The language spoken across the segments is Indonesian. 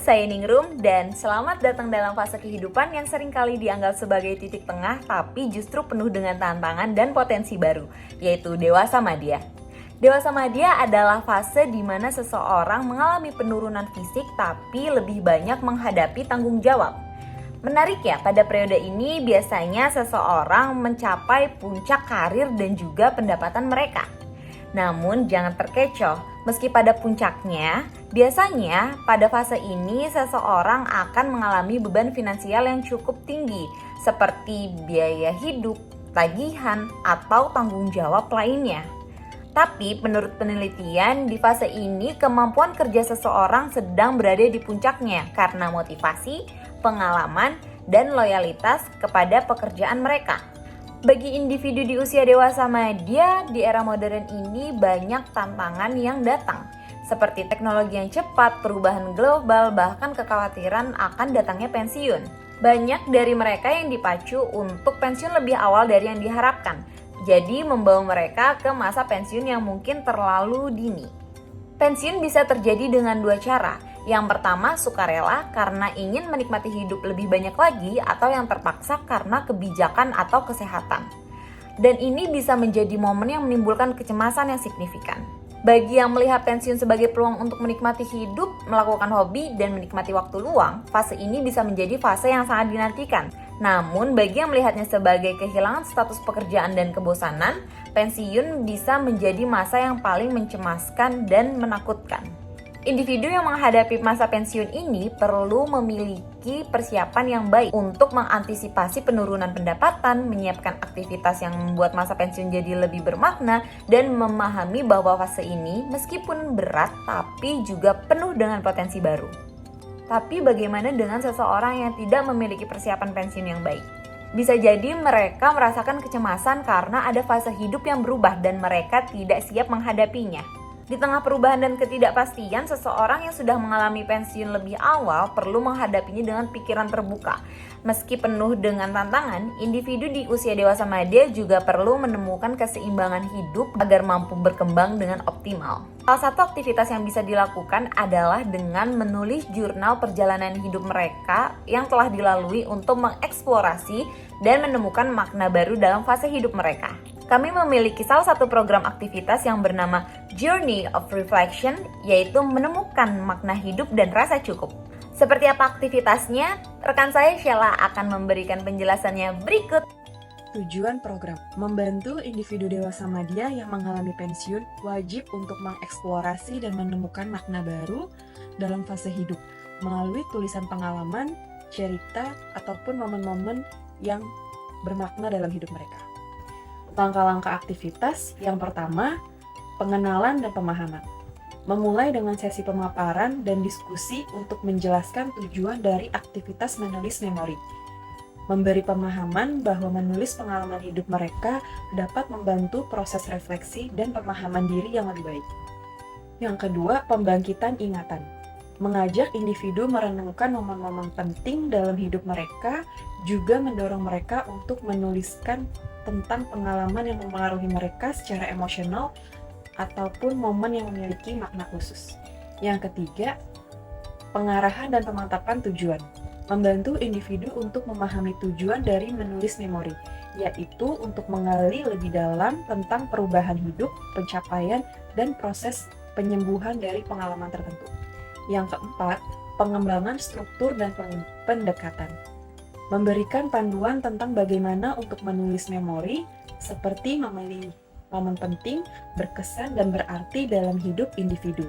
saya Ningrum dan selamat datang dalam fase kehidupan yang seringkali dianggap sebagai titik tengah tapi justru penuh dengan tantangan dan potensi baru, yaitu dewasa madya. Dewasa madya adalah fase di mana seseorang mengalami penurunan fisik tapi lebih banyak menghadapi tanggung jawab. Menarik ya, pada periode ini biasanya seseorang mencapai puncak karir dan juga pendapatan mereka. Namun jangan terkecoh, meski pada puncaknya, biasanya pada fase ini seseorang akan mengalami beban finansial yang cukup tinggi, seperti biaya hidup, tagihan, atau tanggung jawab lainnya. Tapi menurut penelitian, di fase ini kemampuan kerja seseorang sedang berada di puncaknya karena motivasi, pengalaman, dan loyalitas kepada pekerjaan mereka. Bagi individu di usia dewasa madya, di era modern ini banyak tantangan yang datang, seperti teknologi yang cepat, perubahan global, bahkan kekhawatiran akan datangnya pensiun. Banyak dari mereka yang dipacu untuk pensiun lebih awal dari yang diharapkan, jadi membawa mereka ke masa pensiun yang mungkin terlalu dini. Pensiun bisa terjadi dengan dua cara. Yang pertama, sukarela karena ingin menikmati hidup lebih banyak lagi, atau yang terpaksa karena kebijakan atau kesehatan. Dan ini bisa menjadi momen yang menimbulkan kecemasan yang signifikan. Bagi yang melihat pensiun sebagai peluang untuk menikmati hidup, melakukan hobi, dan menikmati waktu luang, fase ini bisa menjadi fase yang sangat dinantikan. Namun, bagi yang melihatnya sebagai kehilangan status pekerjaan dan kebosanan, pensiun bisa menjadi masa yang paling mencemaskan dan menakutkan. Individu yang menghadapi masa pensiun ini perlu memiliki persiapan yang baik untuk mengantisipasi penurunan pendapatan, menyiapkan aktivitas yang membuat masa pensiun jadi lebih bermakna, dan memahami bahwa fase ini meskipun berat tapi juga penuh dengan potensi baru. Tapi bagaimana dengan seseorang yang tidak memiliki persiapan pensiun yang baik? Bisa jadi mereka merasakan kecemasan karena ada fase hidup yang berubah dan mereka tidak siap menghadapinya. Di tengah perubahan dan ketidakpastian, seseorang yang sudah mengalami pensiun lebih awal perlu menghadapinya dengan pikiran terbuka. Meski penuh dengan tantangan, individu di usia dewasa madya juga perlu menemukan keseimbangan hidup agar mampu berkembang dengan optimal. Salah satu aktivitas yang bisa dilakukan adalah dengan menulis jurnal perjalanan hidup mereka yang telah dilalui untuk mengeksplorasi dan menemukan makna baru dalam fase hidup mereka. Kami memiliki salah satu program aktivitas yang bernama Journey of Reflection, yaitu menemukan makna hidup dan rasa cukup. Seperti apa aktivitasnya? Rekan saya Sheila akan memberikan penjelasannya berikut. Tujuan program membantu individu dewasa madya yang mengalami pensiun wajib untuk mengeksplorasi dan menemukan makna baru dalam fase hidup melalui tulisan pengalaman, cerita, ataupun momen-momen yang bermakna dalam hidup mereka. Langkah-langkah aktivitas yang pertama, pengenalan dan pemahaman. Memulai dengan sesi pemaparan dan diskusi untuk menjelaskan tujuan dari aktivitas menulis memori. Memberi pemahaman bahwa menulis pengalaman hidup mereka dapat membantu proses refleksi dan pemahaman diri yang lebih baik. Yang kedua, pembangkitan ingatan. Mengajak individu merenungkan momen-momen penting dalam hidup mereka, juga mendorong mereka untuk menuliskan tentang pengalaman yang mempengaruhi mereka secara emosional ataupun momen yang memiliki makna khusus. Yang ketiga, pengarahan dan pemantapan tujuan. Membantu individu untuk memahami tujuan dari menulis memori, yaitu untuk menggali lebih dalam tentang perubahan hidup, pencapaian, dan proses penyembuhan dari pengalaman tertentu. Yang keempat, pengembangan struktur dan pendekatan. Memberikan panduan tentang bagaimana untuk menulis memori, seperti memilih momen penting, berkesan, dan berarti dalam hidup individu.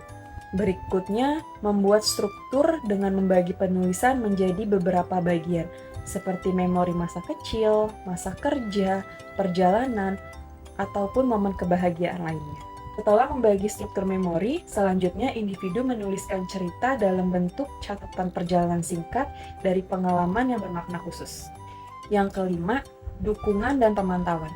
Berikutnya, membuat struktur dengan membagi penulisan menjadi beberapa bagian, seperti memori masa kecil, masa kerja, perjalanan, ataupun momen kebahagiaan lainnya. Setelah membagi struktur memori, selanjutnya individu menuliskan cerita dalam bentuk catatan perjalanan singkat dari pengalaman yang bermakna khusus. Yang kelima, dukungan dan pemantauan.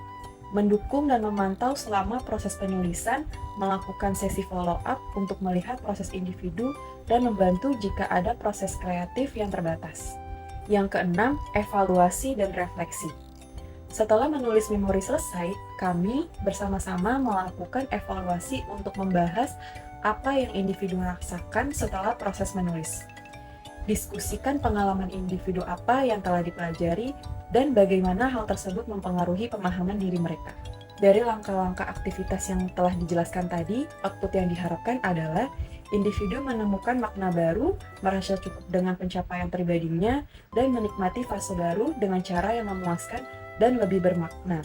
Mendukung dan memantau selama proses penulisan, melakukan sesi follow-up untuk melihat proses individu, dan membantu jika ada proses kreatif yang terbatas. Yang keenam, evaluasi dan refleksi. Setelah menulis memori selesai, kami bersama-sama melakukan evaluasi untuk membahas apa yang individu rasakan setelah proses menulis. Diskusikan pengalaman individu apa yang telah dipelajari dan bagaimana hal tersebut mempengaruhi pemahaman diri mereka. Dari langkah-langkah aktivitas yang telah dijelaskan tadi, output yang diharapkan adalah individu menemukan makna baru, merasa cukup dengan pencapaian pribadinya, dan menikmati fase baru dengan cara yang memuaskan dan lebih bermakna.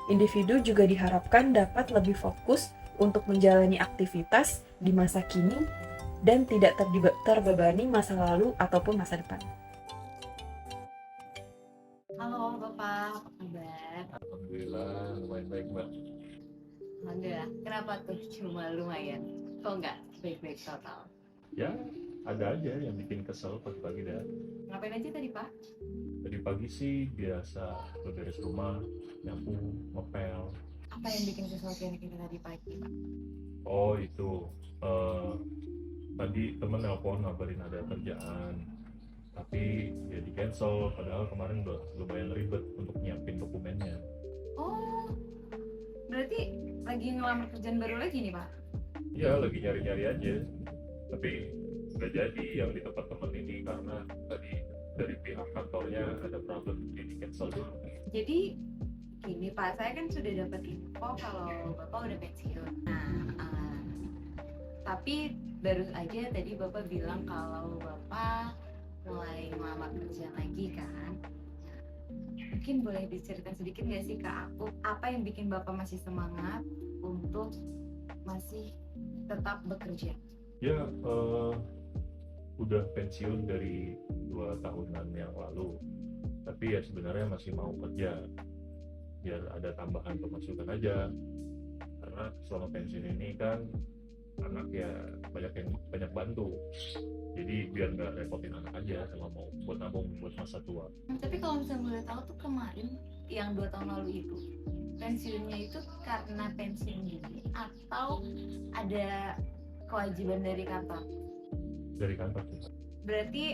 Individu juga diharapkan dapat lebih fokus untuk menjalani aktivitas di masa kini dan tidak terbebani masa lalu ataupun masa depan. Halo Bapak, apa kabar? Alhamdulillah, lumayan baik Mbak. Alhamdulillah. Kenapa tuh cuma lumayan? Kok nggak baik-baik total? Ya, ada aja yang bikin kesel pagi-pagi dah. Ngapain aja tadi Pak? Tadi pagi sih biasa beberes rumah, nyapu, ngepel. Apa yang bikin kesel kira-kira tadi pagi Pak? Oh itu, tadi temen nelpon ngabarin ada kerjaan, tapi ya di cancel. Padahal kemarin udah lumayan ribet untuk nyiapin dokumennya. Oh, berarti lagi ngelamar kerjaan baru lagi nih Pak? Ya lagi nyari-nyari aja, tapi nggak jadi yang di tempat temen ini karena tadi dari pihak kantornya ada problem, jadi di cancel dulu. Jadi gini Pak, saya kan sudah dapat info kalau Bapak udah pensiun. Nah, tapi baru aja tadi Bapak bilang kalau Bapak mulai ngelamar kerjaan lagi kan. Nah, mungkin boleh diceritakan sedikit nggak sih ke aku, apa yang bikin Bapak masih semangat untuk masih tetap bekerja? Ya, udah pensiun dari 2 tahunan yang lalu, tapi ya sebenarnya masih mau kerja biar ada tambahan pemasukan aja, karena selama pensiun ini kan anak ya banyak bantu, jadi biar nggak repotin anak aja sama mau buat nabung buat masa tua. Tapi kalau misalnya boleh tahu tuh kemarin yang 2 tahun lalu itu pensiunnya itu karena pensiun dini atau ada kewajiban dari kantor? Dari kantor sih. Berarti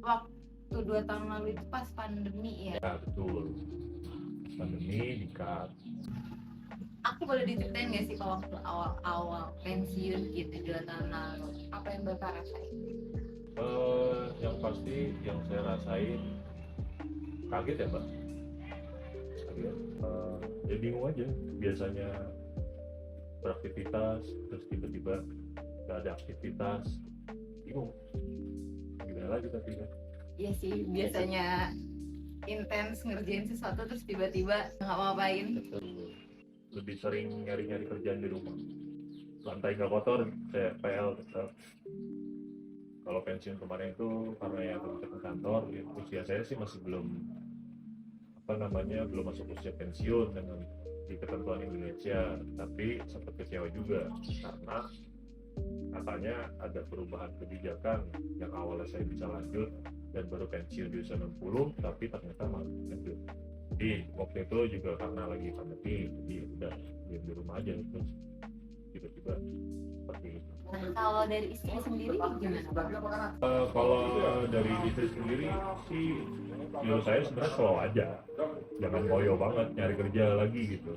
waktu 2 tahun lalu itu pas pandemi ya? Ya betul, pandemi di-cut. Aku boleh diceritain nggak sih kalau waktu awal-awal pensiun gitu 2 tahun lalu, apa yang Bapak rasain? Yang pasti yang saya rasain kaget ya Mbak, kaget. Ya bingung aja, biasanya beraktivitas terus tiba-tiba nggak ada aktivitas, bingung gimana lagi tapi kan. Iya sih, biasanya intens ngerjain sesuatu terus tiba-tiba nggak ngapain. Lebih sering nyari-nyari kerjaan di rumah, lantai nggak kotor saya PL tetap. Kalau pensiun kemarin itu karena ya kerja ke kantor, ya, usia saya sih masih belum belum masuk usia pensiun dengan di ketentuan Indonesia, tapi sempat kecewa juga karena katanya ada perubahan kebijakan yang awalnya saya bisa lanjut dan baru pensiun di usia 60, tapi ternyata malah lanjut. Jadi waktu itu juga karena lagi pandemi, jadi udah di rumah aja, terus tiba-tiba seperti itu. Nah, kalau dari istri sendiri gimana Pak? Kalau dari istri sendiri sih, menurut saya sebenarnya slow aja, jangan ngoyo banget nyari kerja lagi gitu.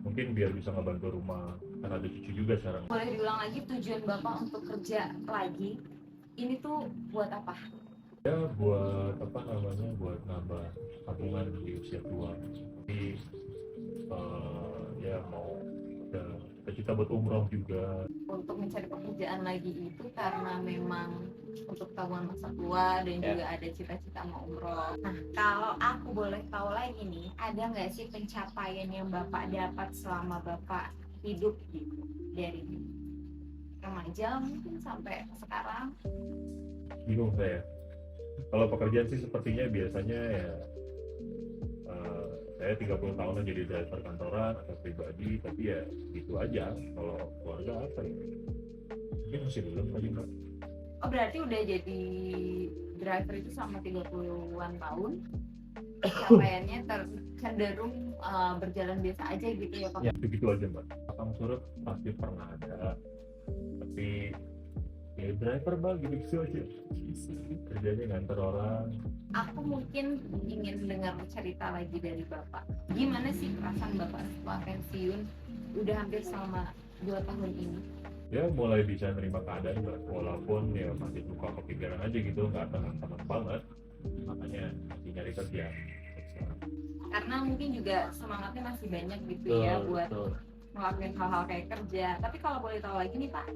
Mungkin biar bisa ngebantu rumah, karena ada cucu juga sekarang. Boleh diulang lagi tujuan Bapak untuk kerja lagi ini tuh buat apa? Ya buat buat nambah tabungan di usia tua. Jadi ya mau ada cita-cita buat umroh juga. Untuk mencari pekerjaan lagi itu karena memang untuk tabungan masa tua dan juga ada cita-cita mau umroh. Nah, kalau aku boleh tahu lagi nih, ada nggak sih pencapaian yang Bapak dapat selama Bapak hidup gitu, dari remaja mungkin sampai sekarang? Bingung saya. Kalau pekerjaan sih sepertinya biasanya ya saya 30 tahunan jadi driver kantoran atau pribadi, tapi ya gitu aja. Kalau keluarga apa ya? Mungkin masih belum lagi Mbak. Oh, berarti udah jadi driver itu sama 30-an tahun, capaiannya cenderung berjalan biasa aja gitu ya Pak? Ya begitu aja Mbak. Pasang surut pasti pernah ada, tapi ya driver Mbak gitu aja. Kerjanya nganter orang. Aku mungkin ingin dengar cerita lagi dari Bapak. Gimana sih perasaan Bapak setelah pensiun udah hampir selama 2 tahun ini? ya mulai bisa nerima keadaan Mbak, walaupun ya masih suka kepikiran aja gitu, nggak tenang-tenang banget, makanya masih nyari kerja sekarang. Karena mungkin juga semangatnya masih banyak gitu ya buat Betul. ngelakuin hal-hal kayak kerja. Tapi kalau boleh tahu lagi nih Pak,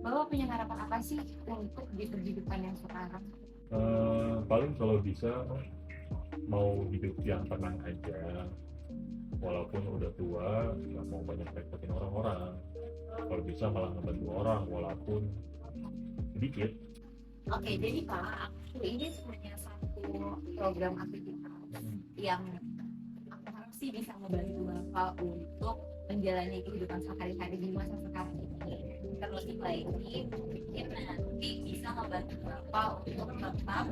Bapak punya harapan apa sih untuk di kehidupan yang sekarang? Paling kalau bisa mau hidup yang tenang aja, walaupun udah tua nggak mau banyak repotin orang-orang, kalau bisa malah ngebantu orang walaupun sedikit. Oke, jadi Pak, aku ini punya satu program aktivitas yang aku harap sih bisa membantu Bapak untuk menjalani kehidupan sehari-hari di masa sekarang ini. Terlebih lagi, mungkin nanti bisa membantu Bapak untuk tetap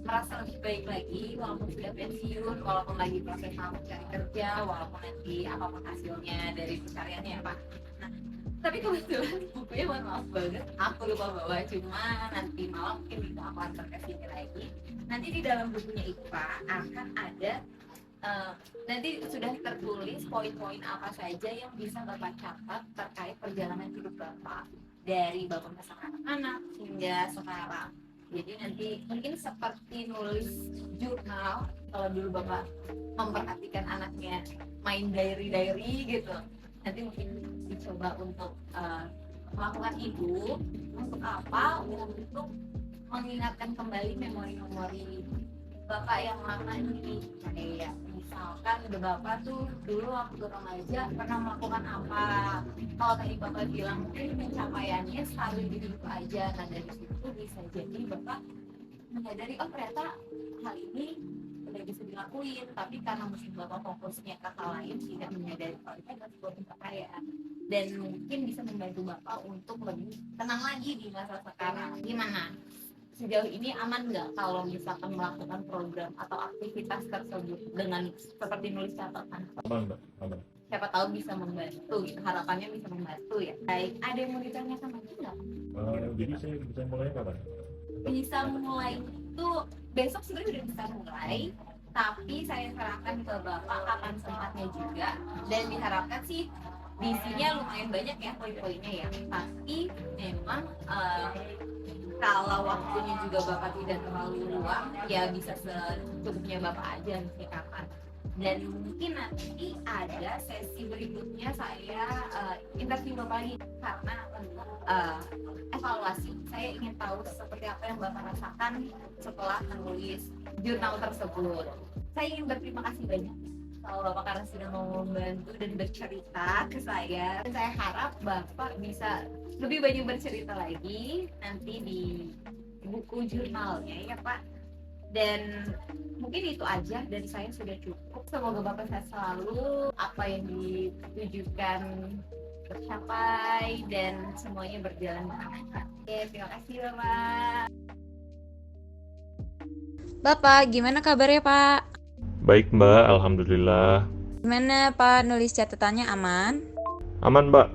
merasa lebih baik lagi walaupun sudah pensiun, walaupun lagi proses mencari kerja, walaupun nanti apapun hasilnya dari pencariannya ya Pak. Nah, tapi kebetulan bukunya mohon maaf banget, aku lupa bawa, cuma nanti malam mungkin bisa aku antar ke sini lagi. Nanti di dalam bukunya itu Pak akan ada nanti sudah tertulis poin-poin apa saja yang bisa Bapak catat terkait perjalanan hidup Bapak dari Bapak masa anak-anak hingga sekarang. Jadi nanti mungkin seperti nulis jurnal, kalau dulu Bapak memperhatikan anaknya main diary gitu, nanti mungkin dicoba untuk melakukan itu. Untuk apa? Untuk mengingatkan kembali memori-memori Bapak yang lama ini. Kayak misalkan Bapak tuh dulu waktu remaja pernah melakukan apa. Kalau tadi Bapak bilang mungkin pencapaiannya sekali di hidup aja. Nah dari situ bisa jadi Bapak menyadari, oh ternyata hal ini udah bisa dilakuin, tapi karena mungkin Bapak fokusnya ke hal lain tidak menyadari kalau itu adalah sebuah pencapaian. Dan mungkin bisa membantu Bapak untuk lebih tenang lagi di masa sekarang. Gimana? Sejauh ini aman nggak kalau misalkan melakukan program atau aktivitas tersebut dengan seperti nulis catatan? Aman Mbak, aman. Siapa tahu bisa membantu gitu, harapannya bisa membantu ya. Baik, ada yang mau ditanyakan lagi nggak? Jadi saya bisa mulai kapan? Bisa mulai itu besok sebenarnya udah bisa mulai, tapi saya serahkan ke Bapak kapan sempatnya juga, dan diharapkan sih isinya lumayan banyak ya poin-poinnya ya. Tapi memang kalau waktunya juga Bapak tidak terlalu luang, ya bisa secukupnya Bapak aja nih kapan. Dan mungkin nanti ada sesi berikutnya saya interview Bapak lagi karena evaluasi. Saya ingin tahu seperti apa yang Bapak rasakan setelah menulis jurnal tersebut. Saya ingin berterima kasih banyak kalau Bapak karena sudah mau membantu dan bercerita ke saya. Saya harap Bapak bisa lebih banyak bercerita lagi nanti di buku jurnalnya ya Pak. Dan mungkin itu aja dari saya sudah cukup. Semoga Bapak sehat selalu, apa yang ditujukan tercapai dan semuanya berjalan dengan lancar. Oke, terima kasih Bapak. Bapak, gimana kabarnya Pak? Baik Mbak, alhamdulillah. Gimana Pak, nulis catatannya aman? Aman Mbak,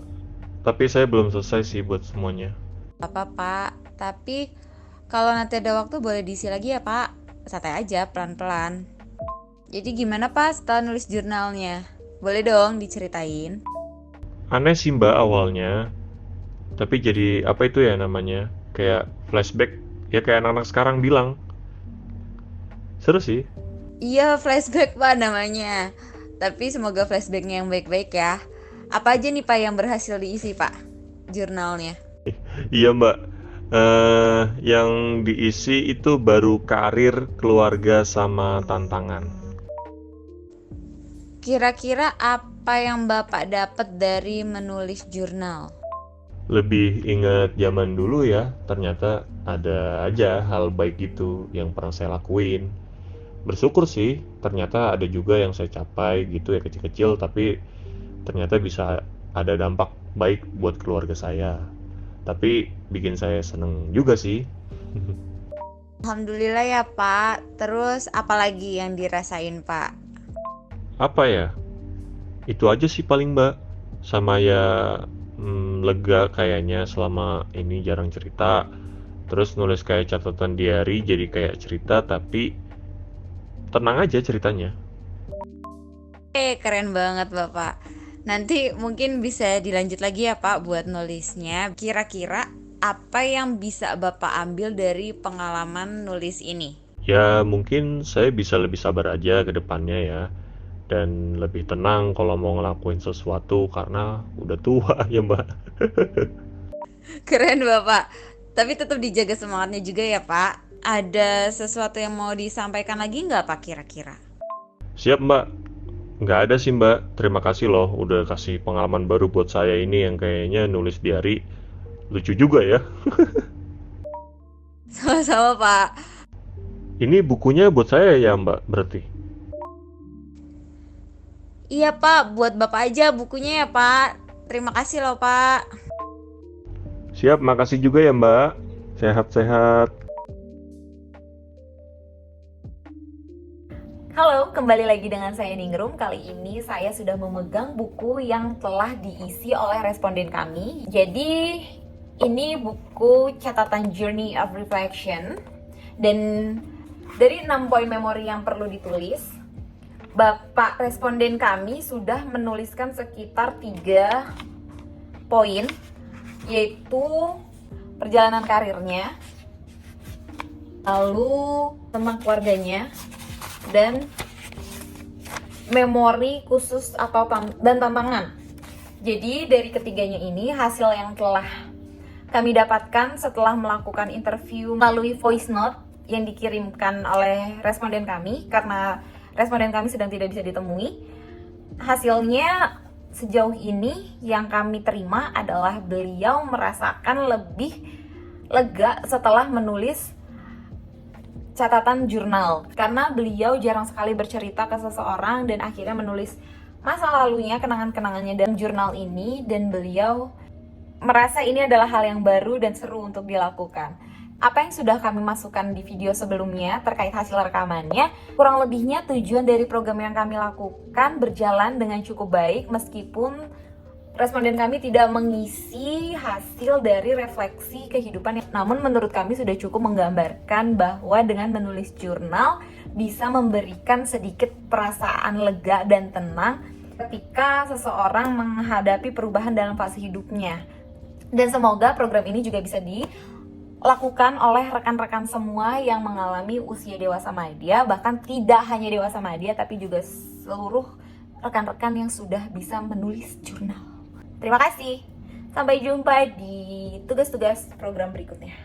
tapi saya belum selesai sih buat semuanya. Apa Pak, tapi kalau nanti ada waktu boleh diisi lagi ya Pak. Santai aja, pelan-pelan. Jadi gimana Pak setelah nulis jurnalnya? Boleh dong diceritain. Aneh sih Mbak awalnya, tapi jadi apa itu ya namanya, kayak flashback, ya kayak anak-anak sekarang bilang. Seru sih. Iya, flashback Pak namanya. Tapi semoga flashbacknya yang baik-baik ya. Apa aja nih Pak yang berhasil diisi Pak jurnalnya? Iya Mbak, yang diisi itu baru karir, keluarga, sama tantangan. Kira-kira apa yang Bapak dapat dari menulis jurnal? Lebih ingat zaman dulu ya, ternyata ada aja hal baik gitu yang pernah saya lakuin. Bersyukur sih, ternyata ada juga yang saya capai gitu ya, kecil-kecil, tapi ternyata bisa ada dampak baik buat keluarga saya. Tapi bikin saya seneng juga sih. Alhamdulillah ya Pak. Terus apa lagi yang dirasain Pak? Apa ya? Itu aja sih paling Mbak. Sama ya lega kayaknya selama ini jarang cerita. Terus nulis kayak catatan diary jadi kayak cerita tapi tenang aja ceritanya. Keren banget Bapak. Nanti mungkin bisa dilanjut lagi ya Pak buat nulisnya. Kira-kira apa yang bisa Bapak ambil dari pengalaman nulis ini? Ya, mungkin saya bisa lebih sabar aja ke depannya ya. Dan lebih tenang kalau mau ngelakuin sesuatu karena udah tua ya, Mbak. Keren Bapak. Tapi tetap dijaga semangatnya juga ya Pak. Ada sesuatu yang mau disampaikan lagi nggak Pak kira-kira? Siap, Mbak. Nggak ada sih, Mbak. Terima kasih loh udah kasih pengalaman baru buat saya ini yang kayaknya nulis diary. Lucu juga ya. Sama-sama Pak. Ini bukunya buat saya ya, Mbak, berarti. Iya Pak, buat Bapak aja bukunya ya Pak. Terima kasih loh Pak. Siap, makasih juga ya, Mbak. Sehat-sehat. Halo, kembali lagi dengan saya Ningrum. Kali ini saya sudah memegang buku yang telah diisi oleh responden kami. Jadi, ini buku catatan Journey of Reflection. Dan dari 6 poin memori yang perlu ditulis, Bapak responden kami sudah menuliskan sekitar 3 poin, yaitu perjalanan karirnya, lalu tentang keluarganya, dan memori khusus atau dan tantangan. Jadi dari ketiganya ini hasil yang telah kami dapatkan setelah melakukan interview melalui voice note yang dikirimkan oleh responden kami karena responden kami sedang tidak bisa ditemui. Hasilnya sejauh ini yang kami terima adalah beliau merasakan lebih lega setelah menulis catatan jurnal karena beliau jarang sekali bercerita ke seseorang dan akhirnya menulis masa lalunya, kenangan-kenangannya dalam jurnal ini, dan beliau merasa ini adalah hal yang baru dan seru untuk dilakukan. Apa yang sudah kami masukkan di video sebelumnya terkait hasil rekamannya, kurang lebihnya tujuan dari program yang kami lakukan berjalan dengan cukup baik meskipun responden kami tidak mengisi hasil dari refleksi kehidupan. Namun menurut kami sudah cukup menggambarkan bahwa dengan menulis jurnal bisa memberikan sedikit perasaan lega dan tenang ketika seseorang menghadapi perubahan dalam fase hidupnya. Dan semoga program ini juga bisa dilakukan oleh rekan-rekan semua yang mengalami usia dewasa madya, bahkan tidak hanya dewasa madya tapi juga seluruh rekan-rekan yang sudah bisa menulis jurnal. Terima kasih. Sampai jumpa di tugas-tugas program berikutnya.